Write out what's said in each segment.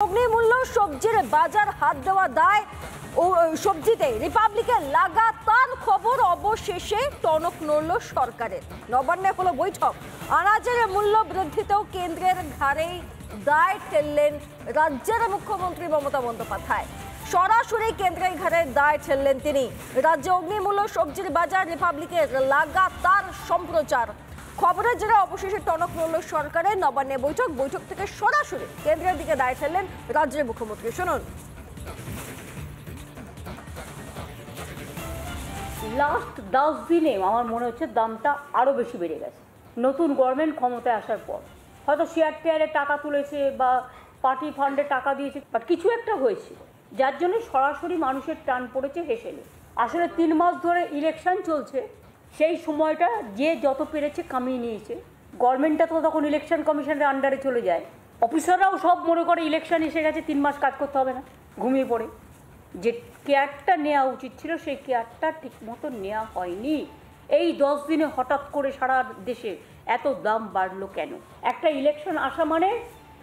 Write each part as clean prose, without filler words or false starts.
অগ্নিমূল্য সবজির বাজার হাত দেওয়া দায় ও সবজিতে রিপাবলিকের লাগাতার খবর অবশেষে টনক নড়ল সরকারের। নবান্নে হলো বৈঠক। আনাজের মূল্য বৃদ্ধিতেও কেন্দ্রের ঘাড়েই দায় ঠেললেন রাজ্যের মুখ্যমন্ত্রী মমতা বন্দ্যোপাধ্যায়। সরাসরি কেন্দ্রের ঘাড়ে দায় ঠেললেন তিনি। রাজ্যে অগ্নিমূল্য সবজির বাজার রিপাবলিকের লাগাতার সম্প্রচার খবরের জেরে অবশেষে টনক নড়ল সরকারের। নবান্নে বৈঠক থেকে সরাসরি কেন্দ্রের দিকে দায় ফেললেন রাজ্যের মুখ্যমন্ত্রী। শুনুন। লাস্ট 10 দিনে আমার মনে হচ্ছে দামটা আরও বেশি বেড়ে গেছে। নতুন গভর্নমেন্ট ক্ষমতায় আসার পর হয়তো শেয়ার টেয়ারে টাকা তুলেছে বা পার্টি ফান্ডে টাকা দিয়েছে, বাট কিছু একটা হয়েছে যার জন্য সরাসরি মানুষের টান পড়েছে হেসেলে। আসলে 3 মাস ধরে ইলেকশন চলছে, সেই সময়টা যে যত পেরেছে কামিয়ে নিয়েছে। গভর্নমেন্টটা তো তখন ইলেকশন কমিশনের আন্ডারে চলে যায়। অফিসাররাও সব মনে করে ইলেকশন এসে গেছে, 3 মাস কাজ করতে হবে না, ঘুমিয়ে পড়ে। যে কেয়ারটা নেওয়া উচিত ছিল সেই কেয়ারটা ঠিকমতো নেওয়া হয়নি। এই 10 দিনে হঠাৎ করে সারা দেশে এত দাম বাড়লো কেন? একটা ইলেকশন আসা মানে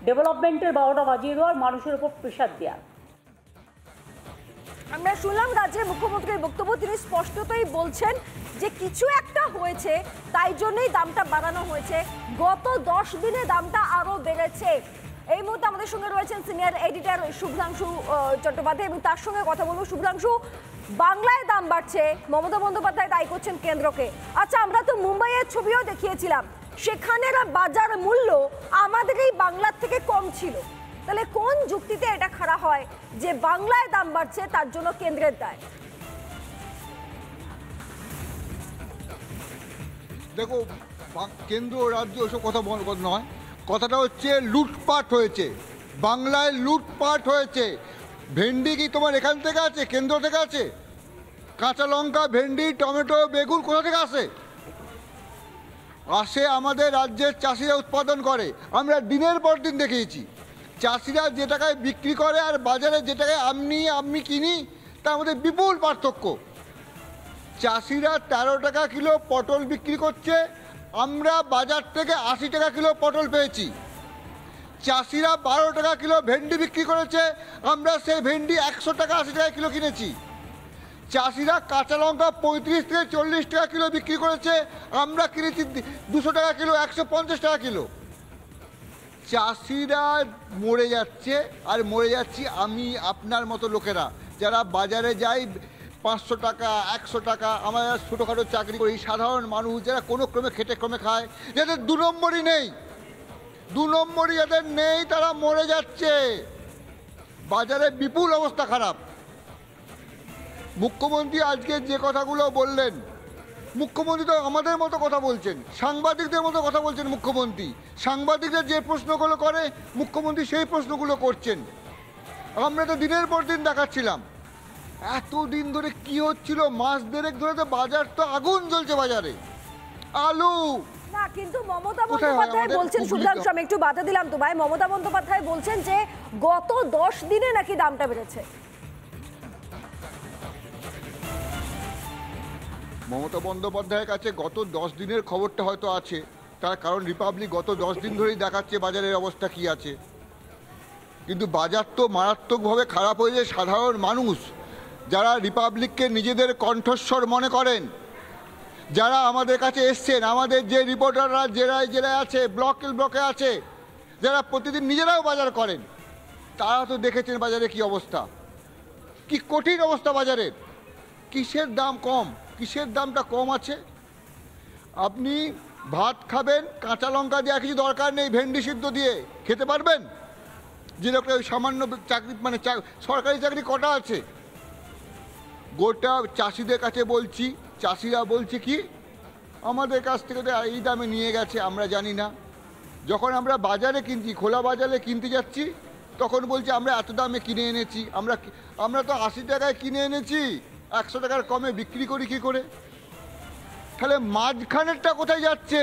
ডেভেলপমেন্টের 12টা বাজিয়ে দেওয়ার, মানুষের উপর প্রেশার দেওয়া। আমরা শুনলাম রাজ্যের মুখ্যমন্ত্রীর বক্তব্য। তিনি স্পষ্টতই বলছেন যে কিছু একটা হয়েছে, তাই জন্যই দামটা বাড়ানো হয়েছে। গত 10 দিনে দামটা আরো বেড়েছে। এই মুহূর্তে আমাদের সঙ্গে রয়েছেন সিনিয়র এডিটর শুভ্রাংশু চট্টোপাধ্যায় এবং তার সঙ্গে কথা বলবো। শুভ্রাংশু, বাংলায় দাম বাড়ছে, মমতা বন্দ্যোপাধ্যায় দায়ী করছেন কেন্দ্রকে। আচ্ছা, আমরা তো মুম্বাইয়ের ছবিও দেখিয়েছিলাম, সেখানের বাজার মূল্য আমাদের এই বাংলার থেকে কম ছিল। তাহলে কোন যুক্তিতে এটা খাড়া হয় যে বাংলায় দাম বাড়ছে তার জন্য কেন্দ্রের দায়? দেখো, কেন্দ্র রাজ্য ওসব কথা নয়, কথাটা হচ্ছে লুটপাট হয়েছে, বাংলায় লুটপাট হয়েছে। ভেন্ডি কি তোমার এখান থেকে আছে, কেন্দ্র থেকে আছে? কাঁচা লঙ্কা, ভেন্ডি, টমেটো, বেগুন কোথা থেকে আসে? আসে আমাদের রাজ্যের চাষিরা উৎপাদন করে। আমরা দিনের পর দিন দেখিয়েছি, চাষিরা যে টাকায় বিক্রি করে আর বাজারে যে টাকায় আমি কিনি তার মধ্যে বিপুল পার্থক্য। চাষিরা 13 টাকা কিলো পটল বিক্রি করছে, আমরা বাজার থেকে 80 টাকা কিলো পটল পেয়েছি। চাষিরা 12 টাকা কিলো ভেন্ডি বিক্রি করেছে, আমরা সেই ভেন্ডি 100 টাকা 80 টাকা কিলো কিনেছি। চাষিরা কাঁচা লঙ্কা 35 থেকে 40 টাকা কিলো বিক্রি করেছে, আমরা কিনেছি 200 টাকা কিলো, 150 টাকা কিলো। চাষিরা মরে যাচ্ছে, আর মরে যাচ্ছি আমি আপনার মতো লোকেরা, যারা বাজারে যাই 500 টাকা 100 টাকা, আমরা ছোটোখাটো চাকরি করি, সাধারণ মানুষ যারা কোনো ক্রমে খেটে ক্রমে খায়, যাদের 2 নম্বরই নেই, 2 নম্বরই যাদের নেই, তারা মরে যাচ্ছে। বাজারে বিপুল অবস্থা খারাপ। মুখ্যমন্ত্রী আজকে যে কথাগুলো বললেন, মুখ্যমন্ত্রী তো আমাদের মতো কথা বলছেন, সাংবাদিকদের মতো কথা বলছেন মুখ্যমন্ত্রী। সাংবাদিকরা যে প্রশ্নগুলো করে মুখ্যমন্ত্রী সেই প্রশ্নগুলো করছেন। আমরা তো দিনের পর দিন দেখাচ্ছিলাম এতদিন ধরে কি হচ্ছিল, মাস দেড়েক ধরে তো বাজার তো আগুন জ্বলছে বাজারে। আলু না, কিন্তু মমতা বন্দ্যোপাধ্যায় বলছেন, শুভ্রাংশু আমি একটু বাধা দিলাম তো ভাই, মমতা বন্দ্যোপাধ্যায় বলছেন যে গত 10 দিনে নাকি দামটা বেড়েছে। মমতা বন্দ্যোপাধ্যায়ের কাছে গত 10 দিনের খবরটা হয়তো আছে, তার কারণ রিপাবলিক গত 10 দিন ধরেই দেখাচ্ছে বাজারের অবস্থা কি আছে। কিন্তু বাজার তো মারাত্মকভাবে খারাপ হয়ে যায়। সাধারণ মানুষ যারা রিপাবলিককে নিজেদের কণ্ঠস্বর মনে করেন, যারা আমাদের কাছে এসছেন, আমাদের যে রিপোর্টাররা জেলায় জেলায় আছে, ব্লকে আছে, যারা প্রতিদিন নিজেরাও বাজার করেন, তারা তো দেখেছেন বাজারে কি অবস্থা, কি কঠিন অবস্থা বাজারের। কিসের দাম কম, কিসের দামটা কম আছে? আপনি ভাত খাবেন কাঁচা লঙ্কা দিয়ে, কিছু দরকার নেই, ভেন্ডি সিদ্ধ দিয়ে খেতে পারবেন? যে লোকটা ওই সামান্য চাকরি, মানে সরকারি চাকরি কটা আছে? গোটা চাষিদের কাছে বলছি, চাষিরা বলছে কি আমাদের কাছ থেকে তো এই দামে নিয়ে গেছে, আমরা জানি না। যখন আমরা বাজারে কিনছি, খোলা বাজারে কিনতে যাচ্ছি, তখন বলছি আমরা এত দামে কিনে এনেছি। আমরা তো 80 টাকায় কিনে এনেছি, 100 টাকার কমে বিক্রি করি কি করে? তাহলে মাঝখানেরটা কোথায় যাচ্ছে?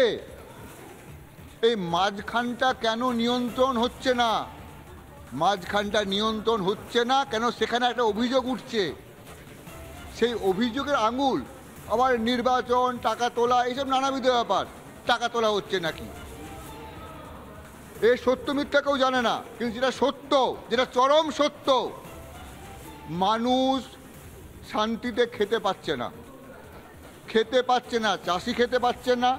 এই মাঝখানটা কেন নিয়ন্ত্রণ হচ্ছে না? মাঝখানটা নিয়ন্ত্রণ হচ্ছে না কেন? সেখানে একটা অভিযোগ উঠছে, সেই অভিযোগের আঙুল আবার নির্বাচন, টাকা তোলা, এইসব নানাবিধ ব্যাপার। টাকা তোলা হচ্ছে নাকি? এই সত্য মিথ্যা কেউ জানে না, কিন্তু যেটা সত্য, যেটা চরম সত্য, মানুষ শান্তিতে খেতে পাচ্ছে না, চাষি খেতে পাচ্ছে না,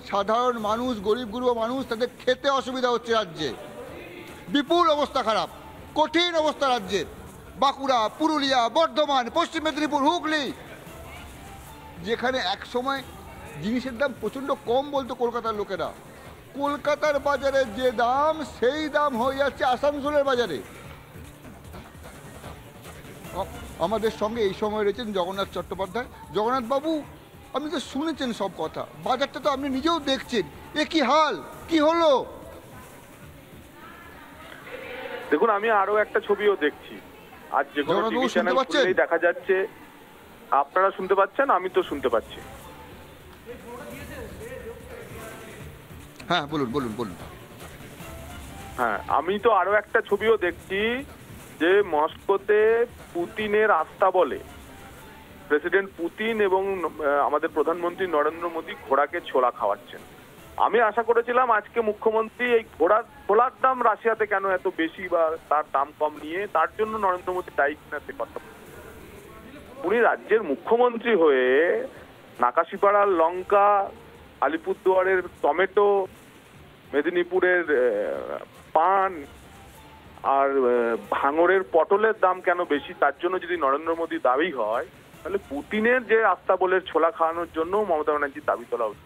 সাধারণ মানুষ, গরিব গুরু মানুষ, তাদের খেতে অসুবিধা হচ্ছে। রাজ্যে বিপুল অবস্থা খারাপ, কঠিন অবস্থা রাজ্যের। বাঁকুড়া, পুরুলিয়া, বর্ধমান, পশ্চিম মেদিনীপুর, হুগলি, যেখানে এক সময় জিনিসের দাম প্রচণ্ড কম বলতো কলকাতার লোকেরা, কলকাতার বাজারে যে দাম সেই দাম হয়ে যাচ্ছে আসানসোলের বাজারে। আমাদের সঙ্গে এই সময় রয়েছেন জগন্নাথ চট্টোপাধ্যায়। জগন্নাথ বাবু, আপনি তো শুনেছেন সব কথা, বাজারটা তো আপনি নিজেও দেখছেন, এ কি হাল, কি হলো? দেখুন, আমি আরো একটা ছবিও দেখছি, আজ যে কোনো টিভি চ্যানেল খুললেই দেখা যাচ্ছে। আপনারা শুনতে পাচ্ছেন? আমি তো শুনতে পাচ্ছি। হ্যাঁ, বলুন বলুন বলুন। হ্যাঁ, আমি তো আরো একটা ছবিও দেখছি যে মস্কোতে পুতিনের আস্থা বলে প্রেসিডেন্ট পুতিন এবং আমাদের প্রধানমন্ত্রী নরেন্দ্র মোদী ঘোড়াকে ছোলা খাওয়াচ্ছেন। আমি আশা করেছিলাম আজকে মুখ্যমন্ত্রী এই ছোলার দাম রাশিয়াতে কেন এত বেশি বা তার দাম কম নিয়ে তার জন্য নরেন্দ্র মোদী দায়ী কিনা সে কথা। উনি রাজ্যের মুখ্যমন্ত্রী হয়ে নাকাশিপাড়ার লঙ্কা, আলিপুরদুয়ারের টমেটো, মেদিনীপুরের পান আর ভাঙড়ের পটলের দাম কেন বেশি, তার জন্য যদি নরেন্দ্র মোদী দাবি হয়, তাহলে পুতিনের যে আস্তাবলের ছোলা খাওয়ানোর জন্য মমতা ব্যানার্জির দাবি তোলা উচিত।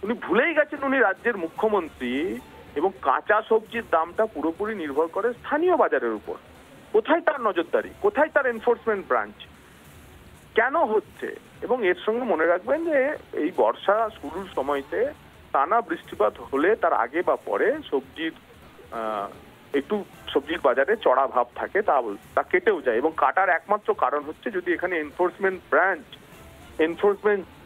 উনি ভুলেই গেছেন উনি রাজ্যের মুখ্যমন্ত্রী, এবং কাঁচা সবজির দামটা পুরোপুরি নির্ভর করে স্থানীয় বাজারের উপর। কোথায় তার নজরদারি, কোথায় তার এনফোর্সমেন্ট ব্রাঞ্চ, কেন হচ্ছে? এবং এর সঙ্গে মনে রাখবেন যে এই বর্ষা শুরুর সময়তে টানা বৃষ্টিপাত হলে তার আগে বা পরে সবজির বাজারে চড়া ভাব থাকে, তা কেটেও যায়। এবং কাটার একমাত্র কারণ হচ্ছে যদি এখানে এনফোর্সমেন্ট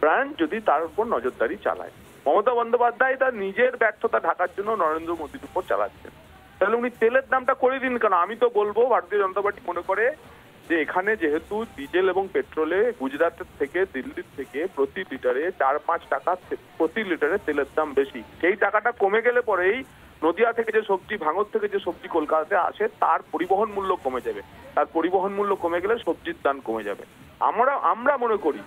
ব্রাঞ্চ যদি তার উপর নজরদারি চালায়। মমতা বন্দ্যোপাধ্যায় তার নিজের ব্যর্থতা ঢাকার জন্য নরেন্দ্র মোদীর উপর চালাচ্ছেন। তাহলে উনি তেলের দামটা করে দিন কেন? আমি তো বলবো ভারতীয় জনতা পার্টি মনে করে যে এখানে যেহেতু ডিজেল এবং পেট্রোলে গুজরাটের থেকে, দিল্লির থেকে প্রতি লিটারে 4-5 টাকা প্রতি লিটারে তেলের দাম বেশি, সেই টাকাটা কমে গেলে পরেই নদিয়া থেকে যে সবজি, ভাঙড় থেকে যে সবজি কলকাতাতে আসে তার পরিবহন মূল্য কমে যাবে। তার পরিবহন মূল্য কমে গেলে সবজির দাম কমে যাবে। আমরা মনে করি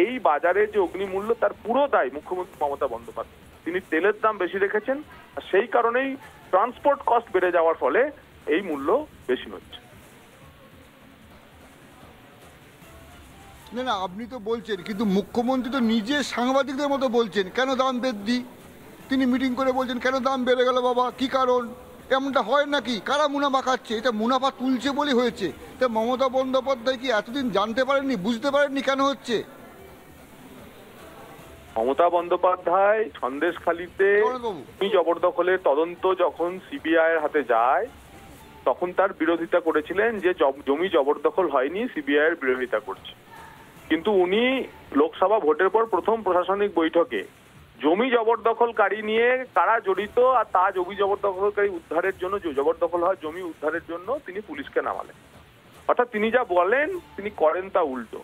এই বাজারে যে অগ্নিমূল্য তার পুরো দায় মুখ্যমন্ত্রী মমতা বন্দ্যোপাধ্যায়। তিনি তেলের দাম বেশি রেখেছেন, আর সেই কারণেই ট্রান্সপোর্ট কস্ট বেড়ে যাওয়ার ফলে এই মূল্য বেশি হচ্ছে। না, আপনি তো বলছেন, কিন্তু মুখ্যমন্ত্রী তো নিজে সাংবাদিকদের মতো বলছেন কেন দাম বৃদ্ধি। তিনি মিটিং করে বলছেন কেন দাম বেড়ে গেল বাবা, কি কারণ? এমনটা হয় নাকি? কারা মুনাফা খাচ্ছে? এটা মুনাফা তুলছে বলে হয়েছে। তা মমতা বন্দ্যোপাধ্যায় কি এতদিন জানতে পারেননি, বুঝতে পারেননি কেন হচ্ছে? মমতা বন্দ্যোপাধ্যায় সন্দেশখালীতে জমি জবরদখলের তদন্ত যখন সিবিআই এর হাতে যায় তখন তার বিরোধিতা করেছিলেন যে জমি জবরদখল হয়নি, সিবিআই এর বিরোধিতা করছে। কিন্তু উনি লোকসভা ভোটের পর প্রথম প্রশাসনিক বৈঠকে জমি জবরদখলকারী নিয়ে কারা জড়িত আর তা জমি জবরদখলকারী উদ্ধারের জন্য, জবরদখল হয় জমি উদ্ধারের জন্য তিনি পুলিশকে নামালেন। অর্থাৎ তিনি যা বলেন তিনি করেন তা উল্টো।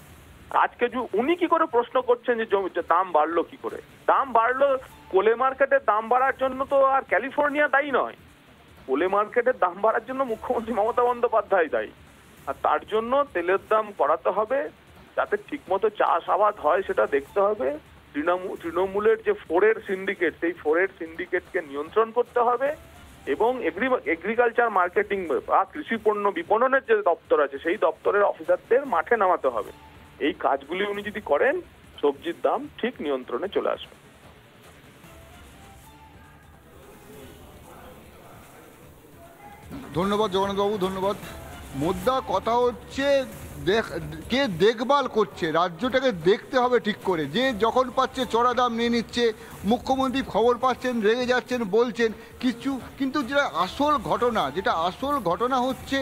আজকে উনি কি করে প্রশ্ন করছেন যে জমির দাম বাড়লো কি করে? দাম বাড়লো, কোলে মার্কেটের দাম বাড়ার জন্য তো আর ক্যালিফোর্নিয়া দায়ী নয়। কোলে মার্কেটের দাম বাড়ার জন্য মুখ্যমন্ত্রী মমতা বন্দ্যোপাধ্যায় দায়ী। আর তার জন্য তেলের দাম করাতে হবে, যাতে ঠিকমতো চাষ আবাদ হয় সেটা দেখতে হবে। তৃণমূলের যে ফোরের সিন্ডিকেট, সেই ফোরের সিন্ডিকেটকে নিয়ন্ত্রণ করতে হবে, এবং এগ্রিকালচার মার্কেটিং বা কৃষি পণ্য বিপণনের যে দপ্তর আছে সেই দপ্তরের অফিসারদের মাঠে নামাতে হবে। এই কাজগুলি উনি যদি করেন, সবজির দাম ঠিক নিয়ন্ত্রণে চলে আসবে। ধন্যবাদ জগন্নাথবাবু, ধন্যবাদ। মোদ্দা কথা হচ্ছে কে দেখভাল করছে, রাজ্যটাকে দেখতে হবে ঠিক করে। যে যখন পাচ্ছে চড়া দাম নিয়ে নিচ্ছে, মুখ্যমন্ত্রী খবর পাচ্ছেন, রেগে যাচ্ছেন, বলছেন কিছু, কিন্তু যেটা আসল ঘটনা হচ্ছে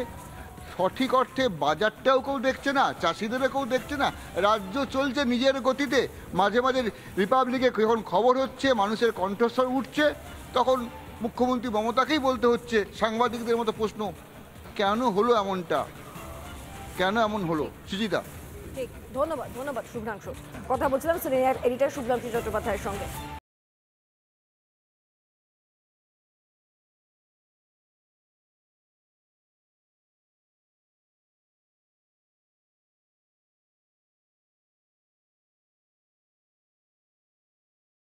সঠিক অর্থে বাজারটাও কেউ দেখছে না, চাষিদেরও কেউ দেখছে না। রাজ্য চলছে নিজের গতিতে। মাঝে মাঝে রিপাবলিকে যখন খবর হচ্ছে, মানুষের কণ্ঠস্বর উঠছে, তখন মুখ্যমন্ত্রী মমতাকেই বলতে হচ্ছে সাংবাদিকদের মতো প্রশ্ন, কেন হলো এমনটা, কেন এমন হলো? সুজিতা, ঠিক, ধন্যবাদ শুভ্রাংশু। কথা বলছিলাম সিনিয়র এডিটর শুভ্রাংশু চট্টোপাধ্যায়ের সঙ্গে।